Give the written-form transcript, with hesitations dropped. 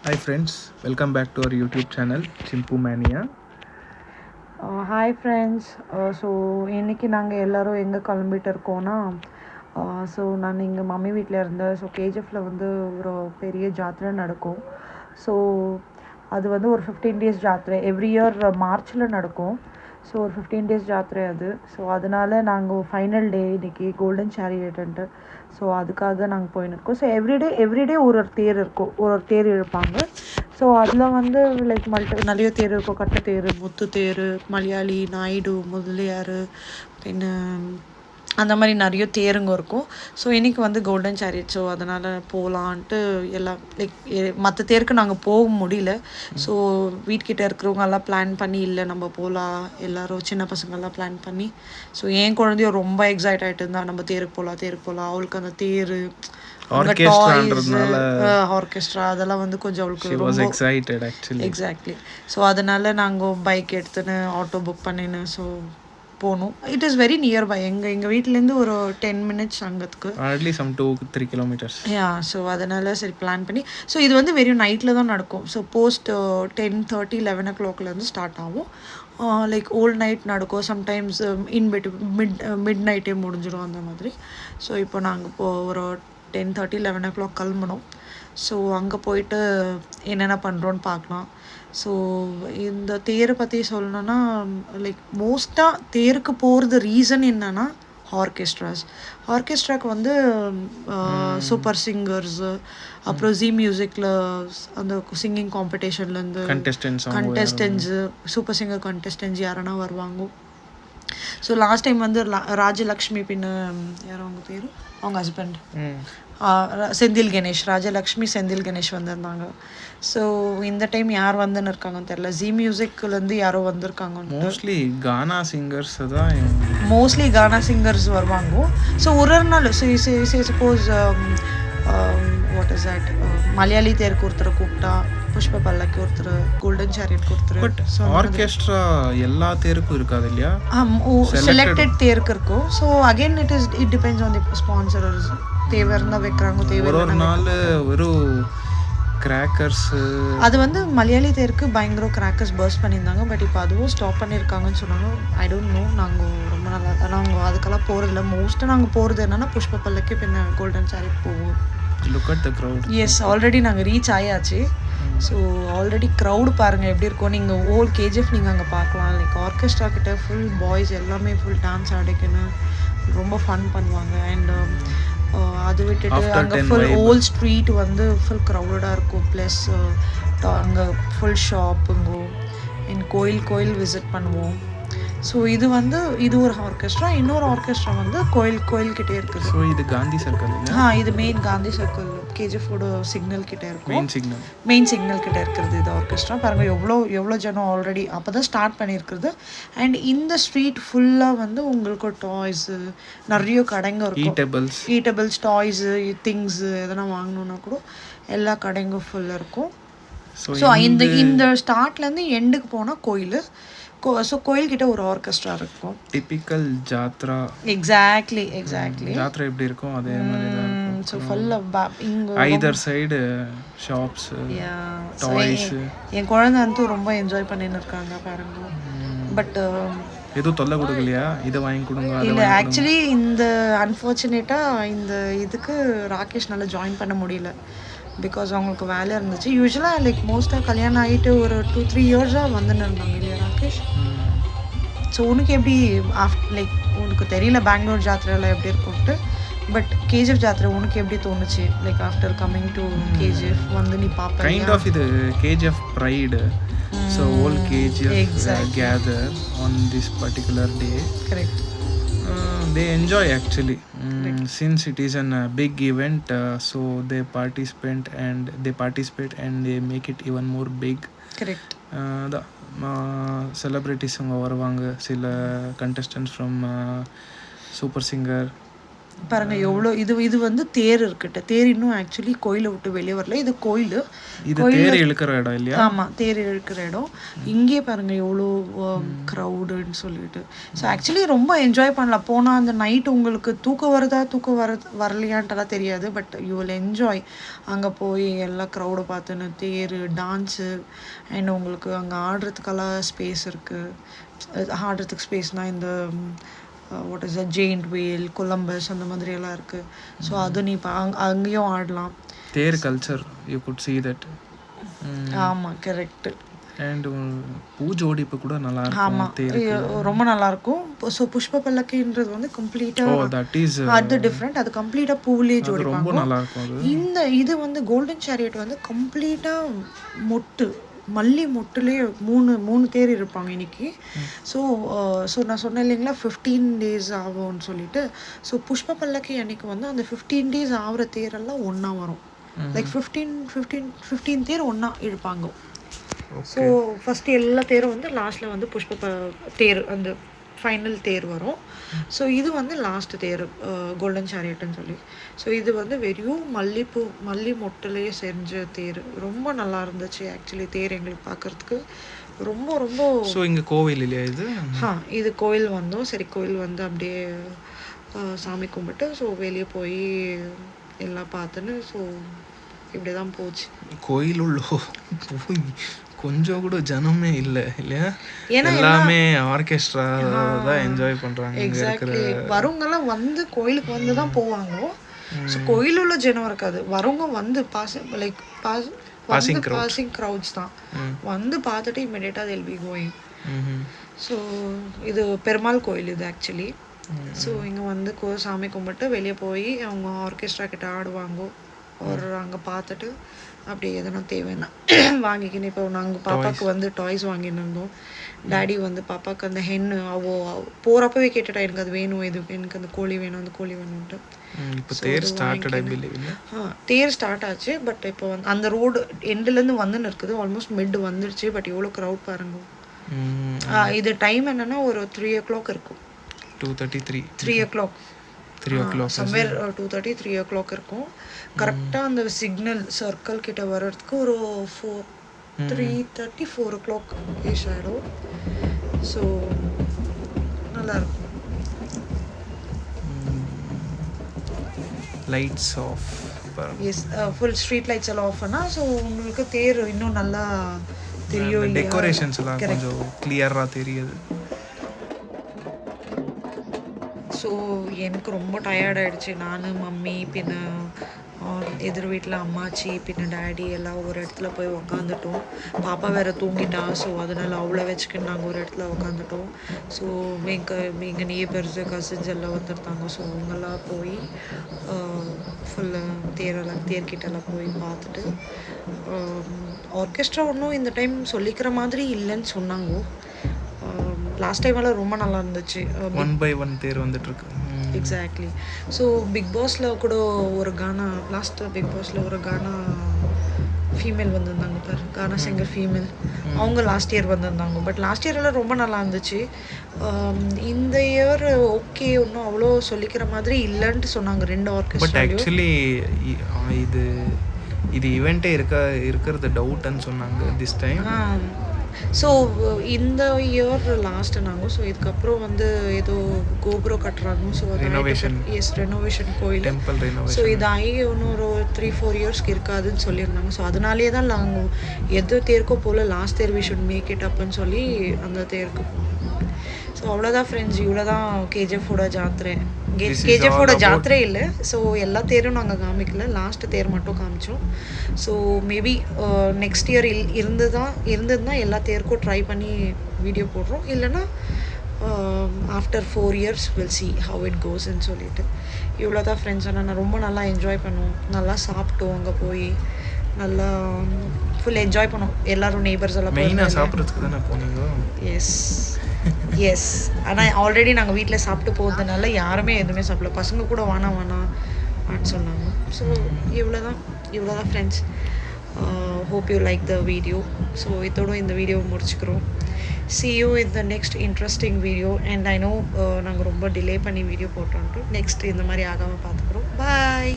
Hi friends, welcome back to our YouTube channel Chimpu Mania. Hi friends. So இன்றைக்கி நாங்கள் எல்லோரும் எங்கே கிளம்பிட்டு இருக்கோன்னா, ஸோ நான் இங்கே மம்மி வீட்டில் இருந்தேன். ஸோ கேஜிஎஃப்பில் வந்து ஒரு பெரிய ஜாத்திரை நடக்கும். ஸோ அது வந்து ஒரு 15 days ஜாத்திரை எவ்ரி இயர் மார்ச்சில் நடக்கும். ஸோ ஒரு 15 days ஜாத்திரை அது. ஸோ அதனால் நாங்கள் ஃபைனல் டே இன்றைக்கி கோல்டன் சேரியட்ன்ட்டு. ஸோ அதுக்காக நாங்கள் போயின்னு இருக்கோம். ஸோ எவ்ரிடே ஒரு தேர் இருக்கும், ஒரு தேர் இழுப்பாங்க. ஸோ அதில் வந்து லைக் நிறைய தேர் இருக்கும். கட்டை தேர், முத்து தேர், மலையாளி, நாயுடு, முதலியார், பின்ன அந்த மாதிரி நிறைய தேருங்க இருக்கும். ஸோ இன்றைக்கி வந்து கோல்டன் சேரியட். ஸோ அதனால் போகலான்ட்டு எல்லாம் லைக் மற்ற தேருக்கு நாங்கள் போக முடியல. ஸோ வீட்கிட்ட இருக்கிறவங்க எல்லாம் பிளான் பண்ணி இல்லை நம்ம போகலாம், எல்லோரும் சின்ன பசங்கள்லாம் பிளான் பண்ணி. ஸோ என் குழந்தையும் ரொம்ப எக்ஸைட் ஆகிட்டு இருந்தா, நம்ம தேருக்கு போகலாம். அவளுக்கு அந்த தேர், ஆர்கெஸ்ட்ரா அதெல்லாம் வந்து கொஞ்சம் அவளுக்கு ரொம்ப எக்ஸாக்ட்லி. ஸோ அதனால் நாங்கள் பைக் எடுத்துன்னு ஆட்டோ புக் பண்ணின்னு ஸோ போகணும். It is very nearby. எங்கள் வீட்டிலேருந்து ஒரு 10 minutes அங்கத்துக்கு, hardly some 2-3 kilometers. So அதனால் சரி பிளான் பண்ணி. ஸோ இது வந்து வெறும் நைட்டில் தான் நடக்கும். ஸோ போஸ்ட் 10:30, 11 o'clockலேருந்து ஸ்டார்ட் ஆகும். லைக் ஓல்ட் நைட் நடக்கும். சம்டைம்ஸ் மிட் நைட்டே முடிஞ்சிடும் அந்த மாதிரி. ஸோ இப்போ நாங்கள் ஒரு 10:30, 11 o'clock கிளம்பணும். ஸோ அங்கே போயிட்டு என்னென்ன பண்ணுறோன்னு பார்க்கலாம். ஸோ இந்த தேரை பற்றி சொல்லணுன்னா, லைக் மோஸ்ட்டாக தேருக்கு போகிறது ரீசன் என்னென்னா ஆர்கெஸ்ட்ராக்கு வந்து சூப்பர் சிங்கர்ஸு, அப்புறம் ஜி மியூசிக்கில் அந்த சிங்கிங் காம்படிஷன்லேருந்து கண்டெஸ்டன்ஸு, சூப்பர் சிங்கர் கண்டெஸ்டன்ஸ் யாருன்னா வருவாங்க. ஸோ லாஸ்ட் டைம் வந்து ராஜலக்ஷ்மி, பின்ன யாரும் அவங்க பேர், அவங்க ஹஸ்பண்ட் செந்தில் கணேஷ், ராஜலக்ஷ்மி செந்தில் கணேஷ் வந்திருந்தாங்க. ஸோ இந்த டைம் யார் வந்துன்னு இருக்காங்கன்னு தெரில. ஜி மியூசிக்லேருந்து யாரோ வந்திருக்காங்க. கானா சிங்கர்ஸ் வருவாங்க. ஸோ ஒரு நாள் suppose what is that, Malayali தேருக்கு ஒருத்தரை கூப்பிட்டா, புஷ்ப பல்லக்கு ஒருத்தர், கோல்டன் சேரியட் ஒருத்தர். பட் ஆர்கெஸ்ட்ரா எல்லா தேருக்கும் இருக்காது இல்லையா? செலக்டட் தேருக்கு இருக்கும். So again it depends on the sponsorers. தேவை இருந்தால் வைக்கிறாங்க, தேவை ஒரு நாள் வெறும் கிராக்கர்ஸ். அது வந்து மலையாளி தேருக்கு பயங்கர கிராக்கர்ஸ் பர்ஸ்ட் பண்ணியிருந்தாங்க. பட் இப்போ அதுவும் ஸ்டாப் பண்ணியிருக்காங்கன்னு சொன்னாங்க. I don't know. நாங்கள் ரொம்ப நல்லா நாங்கள் அதுக்கெல்லாம் போகிறதில்ல. மோஸ்ட்டாக நாங்கள் போகிறது என்னென்னா புஷ்ப பல்லக்கு, பின்ன கோல்டன் சேரியட் போவோம். Look at the crowd. Yes, already நாங்கள் ரீச் ஆயாச்சு. ஸோ ஆல்ரெடி க்ரௌடு பாருங்கள் எப்படி இருக்கும். நீங்கள் ஓல் கேஜிஎஃப் நீங்கள் அங்கே பார்க்கலாம். லைக் ஆர்கெஸ்ட்ரா கிட்ட ஃபுல் பாய்ஸ் எல்லாமே ஃபுல் டான்ஸ் ஆடிக்கணும், ரொம்ப ஃபன் பண்ணுவாங்க. அண்ட் அது விட்டுட்டு அங்கே ஃபுல் ஓல்ட் ஸ்ட்ரீட் வந்து ஃபுல் க்ரௌடடாக இருக்கும். ப்ளஸ் அங்கே ஃபுல் ஷாப்புங்கோ அண்ட் கோயில் விசிட் பண்ணுவோம். ஸோ இது வந்து இது ஒரு ஆர்கெஸ்ட்ரா. இன்னொரு ஆர்கெஸ்ட்ரா வந்து கோயில்கிட்டே இருக்குது. ஸோ இது காந்தி சர்க்கிள். இது மெயின் காந்தி சர்க்கிள் கேஜிஎஃபோட சிக்னல் கிட்டே இருக்கும். மெயின் சிக்னல் கிட்டே இருக்கிறது இது ஆர்கெஸ்ட்ரா. பாருங்கள் எவ்வளோ ஜனம் ஆல்ரெடி அப்போ தான் ஸ்டார்ட் பண்ணியிருக்கிறது. அண்ட் இந்த ஸ்ட்ரீட் ஃபுல்லாக வந்து உங்களுக்கு டாய்ஸு நிறைய கடைங்க இருக்கும். ஈட்டபிள்ஸ், டாய்ஸு, திங்ஸு எதனா வாங்கணுன்னா கூட எல்லா கடைங்க ஃபுல்லாக இருக்கும். ஸோ இந்த ஸ்டார்ட்லேருந்து எண்டுக்கு போனால் கோயில். ஸோ கோயில்கிட்ட ஒரு ஆர்கெஸ்ட்ரா இருக்கும். டிபிக்கல் ஜாத்ரா. எக்ஸாக்ட்லி ஜாத்ரா எப்படி இருக்கும் அதே மாதிரி தான் இருக்கும். ஸோ ஃபுல்லாக இங்கே ஐதர் சைடு ஷாப்ஸ், டாய்ஸ். என் குழந்தை வந்து ரொம்ப என்ஜாய் பண்ணின்னு இருக்காங்க பாருங்க. பட் எதுவும் தொல்லை கொடுக்கலையா, இதை வாங்கி கொடுங்க? இல்லை, ஆக்சுவலி இந்த அன்ஃபார்ச்சுனேட்டாக இந்த இதுக்கு ராகேஷ் நல்லா ஜாயின் பண்ண முடியல. பிகாஸ் அவங்களுக்கு வேலை இருந்துச்சு. யூஸ்வலாக லைக் மோஸ்ட்டாக கல்யாணம் ஆகிட்டு ஒரு 2-3 yearsஆக வந்துன்னு இருந்தாங்க இல்லையா ராகேஷ்? ஸோ உனக்கு எப்படி லைக் உனக்கு தெரியல பெங்களூர் ஜாத்திரையில் எப்படி இருக்கும்ட்டு. பட் கேஜிஎஃப் ஜாத்திரை உனக்கு எப்படி தோணுச்சு? Like after coming to KGF வந்து நீ பார்ப்ப கைண்ட் ஆஃப் இது KGF pride. So whole KGF gather on this particular day. Correct. They enjoy actually since it is a big event, so they participate and they make it even more big. Correct. The celebrities varuvanga, sila contestants from super singer பாருங்க எவ்வளோ இது வந்து தேர் இருக்குட்ட. தேர் இன்னும் actually கோயிலை விட்டு வெளியே வரல. இது கோயில். இது தேர் இழுக்கிற இடம் இல்லையா? ஆமாம், தேர் இழுக்கிற இடம். இங்கே பாருங்க எவ்வளோ க்ரௌடுன்னு சொல்லிட்டு. ஸோ ஆக்சுவலி ரொம்ப என்ஜாய் பண்ணலாம். போனால் அந்த நைட் உங்களுக்கு தூக்கம் வருதா வரலையான்ட்டெல்லாம் தெரியாது. But you will enjoy. அங்கே போய் எல்லாம் க்ரௌடை பார்த்துன்னு தேர் டான்ஸு அண்ட் உங்களுக்கு அங்கே ஆடுறதுக்கெல்லாம் ஸ்பேஸ் இருக்குது. ஆடுறதுக்கு ஸ்பேஸ்னால் இந்த what is giant wheel, Columbus அந்த மாதிரி எல்லாம் இருக்குது. ஸோ அது நீ இப்போ அங்கேயும் ஆடலாம். Their culture you could see that. ஆமாம், கரெக்டு. அண்ட் பூஜோடிப்பு கூட நல்லா இருக்கும். ஆமாம், ரொம்ப நல்லாயிருக்கும். ஸோ புஷ்ப பல்லக்கின்றது வந்து கம்ப்ளீட்டாக அது டிஃப்ரெண்ட். அது கம்ப்ளீட்டாக பூவிலே ஜோடிப்பாங்க. ரொம்ப நல்லா இருக்கும். இது வந்து கோல்டன் சேரியட் வந்து கம்ப்ளீட்டாக மொட்டு மல்லி மொட்டுலேயே மூணு தேர் இருப்பாங்க இன்னைக்கு. ஸோ நான் சொன்னேன் இல்லைங்களா 15 days ஆகும்னு சொல்லிட்டு. ஸோ புஷ்ப பல்லக்கி அன்னைக்கு வந்து அந்த 15 days ஆகிற தேரெல்லாம் ஒன்றா வரும். லைக் 15 தேர் ஒன்றா இழுப்பாங்க. ஸோ ஃபஸ்ட்டு எல்லா தேரும் வந்து லாஸ்ட்டில் வந்து தேர் அந்த ஃபைனல் தேர் வரும். ஸோ இது வந்து லாஸ்ட் தேர் கோல்டன் சேரியட்னு சொல்லி. ஸோ இது வந்து வெறும் மல்லி மொட்டிலேயே செஞ்ச தேர். ரொம்ப நல்லா இருந்துச்சு ஆக்சுவலி தேர் எங்களுக்கு பார்க்குறதுக்கு. ரொம்ப ரொம்ப. ஸோ இங்கே கோவில் இல்லையா இது? இது கோயில் வந்தோம். சரி, கோயில் வந்து அப்படியே சாமி கும்பிட்டு ஸோ வெளியே போய் எல்லாம் பார்த்துன்னு ஸோ இப்படி தான் போச்சு. கோயில் உள்ள போய் கொஞ்சம் கூட ஜனமே இல்லை இல்லையா? எல்லாமே ஆர்கெஸ்ட்ரா தான் என்ஜாய் பண்ணுறாங்க. எக்ஸாக்ட்லி. வரவங்கெல்லாம் வந்து கோயிலுக்கு வந்து தான் போவாங்க. ஸோ கோயில் உள்ள ஜனம் இருக்காது. வரவங்க வந்து பாசிங் க்ரௌட்ஸ் தான் வந்து பார்த்துட்டு இமிடியேட்டாக they'll be going. ஸோ இது பெருமாள் கோயில் இது ஆக்சுவலி. ஸோ இங்கே வந்து சாமி கும்பிட்டு வெளியே போய் அவங்க ஆர்கெஸ்ட்ரா கிட்ட ஆடுவாங்க. ஒரு அங்கே பார்த்துட்டு அப்படி எதனா தேவைன்னா வாங்கிக்கின்னு. இப்போ நாங்கள் பாப்பாவுக்கு வந்து டாய்ஸ் வாங்கின்னு இருந்தோம். டேடி வந்து பாப்பாவுக்கு அந்த ஹென்னு போகிறப்பவே கேட்டுட்டா எனக்கு அது வேணும், எனக்கு அந்த கோழி வேணும், அந்த கோழி வேணும்ட்டு. தேர் ஸ்டார்ட் ஆச்சு. பட் இப்போ வந்து அந்த ரோடு எண்டுலேருந்து வந்துன்னு இருக்குது. ஆல்மோஸ்ட் மிட் வந்துடுச்சு. பட் எவ்வளோ க்ரௌட் பாருங்க. இது டைம் என்னன்னா ஒரு 3 o'clock இருக்கும். 3 o'clock சம்வேர் 2:30 3 o'clock இருக்கும். கரெக்டாக அந்த சிக்னல் சர்க்கிள் கிட்ட வர்றதுக்கு ஒரு 3:30 4 o'clock ஏஷ் ஆகிடும். ஸோ நல்லாயிருக்கும். Lights off. Yes, full street lights எல்லாம் ஆஃப் பண்ணால் ஸோ உங்களுக்கு தேர் இன்னும் நல்லா தெரியும். டெக்கரேஷன்ஸ் எல்லாம் கொஞ்சம் கிளியராக தெரியுது. ஸோ எனக்கு ரொம்ப டயர்ட் ஆகிடுச்சு. நான் மம்மி பின்ன எதிர் வீட்டில் அம்மாச்சி பின்ன டேடி எல்லாம் ஒரு இடத்துல போய் உக்காந்துட்டோம். பாப்பா வேறு தூங்கிட்டா. ஸோ அதனால் அவளை வச்சுக்கின்னு நாங்கள் ஒரு இடத்துல உக்காந்துட்டோம். ஸோ எங்கள் நேபர்ஸு கசின்ஸ் எல்லாம் வந்துருந்தாங்க. ஸோ அவங்கெல்லாம் போய் ஃபுல்லாக தேர்கிட்டெல்லாம் போய் பார்த்துட்டு ஆர்கெஸ்ட்ரா ஒன்றும் இந்த டைம் சொல்லிக்கிற மாதிரி இல்லைன்னு சொன்னாங்க. லாஸ்ட் டைம் எல்லாம் ரொம்ப நல்லா இருந்துச்சு. 1 by 1 தேர் வந்துட்டு இருக்கு. எக்ஸாக்ட்லி. ஸோ பிக் பாஸில் கூட ஒரு கானா பிக் பாஸில் ஒரு கானா ஃபீமேல் வந்திருந்தாங்க பாரு, கானா சிங்கர் ஃபீமேல். அவங்க லாஸ்ட் இயர் வந்திருந்தாங்க. பட் லாஸ்ட் இயர் எல்லாம் ரொம்ப நல்லா இருந்துச்சு. இந்த இயர் ஓகே ஒன்றும் அவ்வளோ சொல்லிக்கிற மாதிரி இல்லைன்ட்டு சொன்னாங்க 2 ஆர்கெஸ்ட்ரா. பட் ஆக்சுவலி இது ஈவெண்ட்டே இருக்கிறது டவுட்னு சொன்னாங்க திஸ் டைம். ஸோ இந்த இயர் லாஸ்ட் நாங்கள். ஸோ இதுக்கப்புறம் வந்து ஏதோ கோபுரம் கட்டுறாங்க. ஸோ ரெனோவேஷன் கோயில் டெம்பிள் ரெனோவேஷன். ஸோ இது ஆகி இன்னொரு 3-4 இயர்ஸ்க்கு இருக்காதுன்னு சொல்லியிருந்தாங்க. ஸோ அதனாலே தான் நாங்கள் எது தேர்க்கோ போல் last there we should make it அப்புன்னு சொல்லி அந்த தேருக்கு போனோம். ஸோ அவ்வளோதான் ஃப்ரெண்ட்ஸ், இவ்வளோ தான் கேஜிஎஃபோட ஜாத்திரை. கேஜிஎஃபோட ஜாத்திரை இல்லை. ஸோ எல்லா தேரும் நாங்கள் காமிக்கல, லாஸ்ட் தேர் மட்டும் காமிச்சோம். ஸோ மேபி நெக்ஸ்ட் இயர் இருந்ததுன்னா எல்லா தேருக்கும் ட்ரை பண்ணி வீடியோ போடுறோம். இல்லைன்னா after 4 years will see how it கோஸ்ன்னு சொல்லிட்டு. இவ்வளோ தான் ஃப்ரெண்ட்ஸ். ஆனால் நான் ரொம்ப நல்லா என்ஜாய் பண்ணுவோம். நல்லா சாப்பிட்டோம் அங்கே போய். நல்லா ஃபுல் என்ஜாய் பண்ணோம். எல்லோரும் நெய்பர்ஸ் எல்லாம் மெயினாக சாப்பிட்றதுக்கு தானே போனீங்க? எஸ். ஆனால் ஆல்ரெடி நாங்கள் வீட்டில் சாப்பிட்டு போகிறதுனால யாருமே எதுவுமே சாப்பிடல. பசங்க கூட வேணான்னு சொன்னாங்க. ஸோ இவ்வளோ தான் friends. Hope you like the video. So இதோட இந்த வீடியோவை முடிச்சுக்கிறோம். see you in the next interesting video. And I know நாங்கள் ரொம்ப டிலே பண்ணி வீடியோ போட்டோன்ட்டு நெக்ஸ்ட் இந்த மாதிரி ஆகாமல் பார்த்துக்குறோம். பாய்.